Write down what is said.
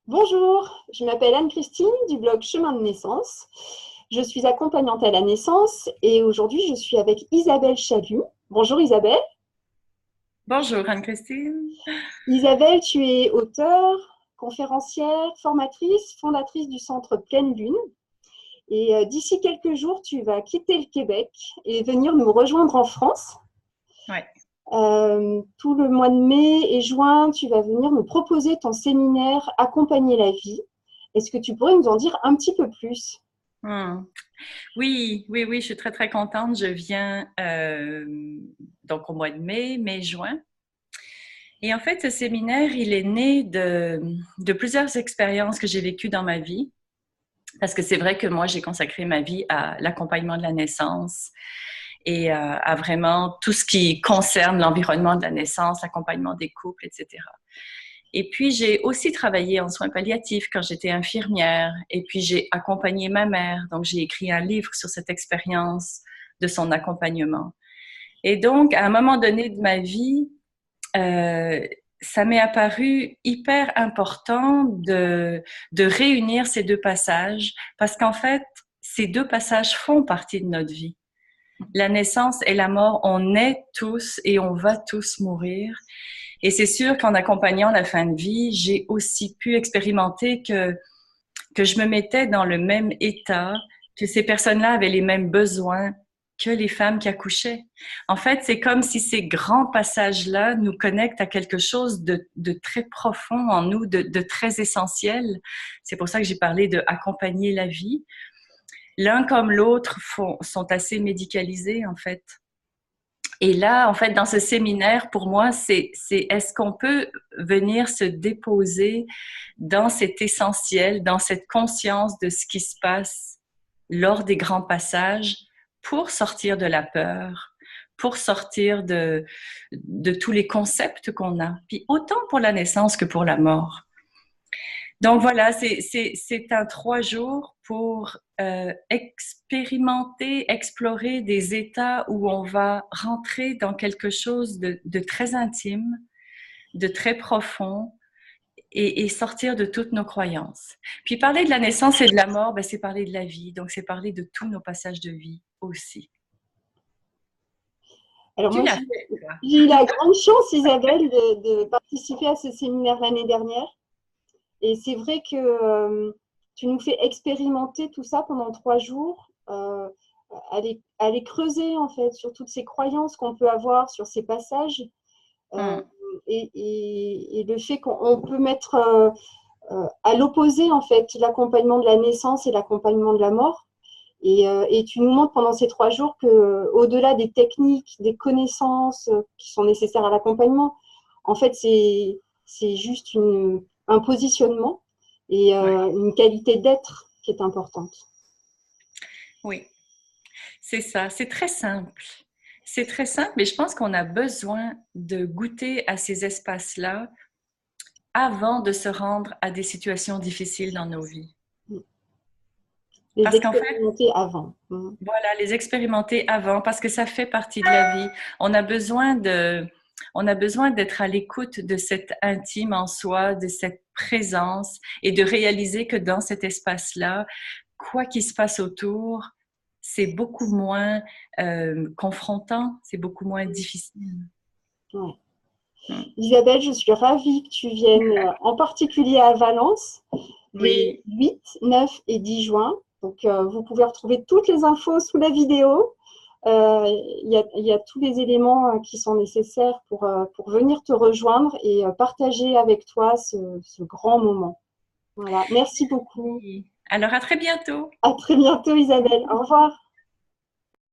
Bonjour, je m'appelle Anne-Christine du blog Chemin de naissance. Je suis accompagnante à la naissance et aujourd'hui je suis avec Isabelle Chalut. Bonjour Isabelle. Bonjour Anne-Christine. Isabelle, tu es auteure, conférencière, formatrice, fondatrice du centre Pleine Lune. Et d'ici quelques jours, tu vas quitter le Québec et venir nous rejoindre en France. Ouais. Tout le mois de mai et juin, tu vas venir nous proposer ton séminaire Accompagner la vie. Est-ce que tu pourrais nous en dire un petit peu plus? Hmm. Oui, oui, oui, je suis très, très contente. Je viens donc au mois de mai-juin. Et en fait, ce séminaire, il est né de plusieurs expériences que j'ai vécues dans ma vie. Parce que c'est vrai que moi, j'ai consacré ma vie à l'accompagnement de la naissance et à vraiment tout ce qui concerne l'environnement de la naissance, l'accompagnement des couples, etc. Et puis, j'ai aussi travaillé en soins palliatifs quand j'étais infirmière. Et puis, j'ai accompagné ma mère. Donc, j'ai écrit un livre sur cette expérience de son accompagnement. Et donc, à un moment donné de ma vie, euh, ça m'est apparu hyper important de réunir ces deux passages parce qu'en fait, ces deux passages font partie de notre vie. La naissance et la mort, on est tous et on va tous mourir. Et c'est sûr qu'en accompagnant la fin de vie, j'ai aussi pu expérimenter que je me mettais dans le même état, que ces personnes-là avaient les mêmes besoins que les femmes qui accouchaient. En fait, c'est comme si ces grands passages-là nous connectent à quelque chose de très profond en nous, de très essentiel. C'est pour ça que j'ai parlé de accompagner la vie. L'un comme l'autre sont assez médicalisés, en fait. Et là, en fait, dans ce séminaire, pour moi, c'est est-ce qu'on peut venir se déposer dans cet essentiel, dans cette conscience de ce qui se passe lors des grands passages pour sortir de la peur, pour sortir de tous les concepts qu'on a, puis autant pour la naissance que pour la mort. Donc voilà, c'est un 3 jours pour expérimenter, explorer des états où on va rentrer dans quelque chose de très intime, de très profond et sortir de toutes nos croyances. Puis parler de la naissance et de la mort, ben, c'est parler de la vie, donc c'est parler de tous nos passages de vie aussi. Alors Tu moi, l'as fait, toi? j'ai eu la grande chance, Isabelle, de participer à ce séminaire l'année dernière. Et c'est vrai que tu nous fais expérimenter tout ça pendant 3 jours, aller creuser en fait sur toutes ces croyances qu'on peut avoir sur ces passages euh, Hum, et le fait qu'on peut mettre à l'opposé en fait l'accompagnement de la naissance et l'accompagnement de la mort. Et tu nous montres pendant ces 3 jours que, au-delà des techniques, des connaissances qui sont nécessaires à l'accompagnement, en fait, c'est juste un positionnement et ouais, une qualité d'être qui est importante. oui, c'est ça, c'est très simple. C'est très simple, mais je pense qu'on a besoin de goûter à ces espaces-là avant de se rendre à des situations difficiles dans nos vies. Les Parce qu'en fait, expérimenter avant. Mhm. voilà, les expérimenter avant, parce que ça fait partie de la vie. On a besoin on a besoin d'être à l'écoute de cet intime en soi, de cette présence et de réaliser que dans cet espace-là, quoi qu'il se passe autour, c'est beaucoup moins confrontant, c'est beaucoup moins difficile. Ouais. Mm. Isabelle, je suis ravie que tu viennes en particulier à Valence les Oui, 8, 9 et 10 juin. Donc, vous pouvez retrouver toutes les infos sous la vidéo. Il y a tous les éléments qui sont nécessaires pour venir te rejoindre et partager avec toi ce grand moment. Voilà, merci beaucoup. oui. Alors à très bientôt. À très bientôt, Isabelle. Au revoir.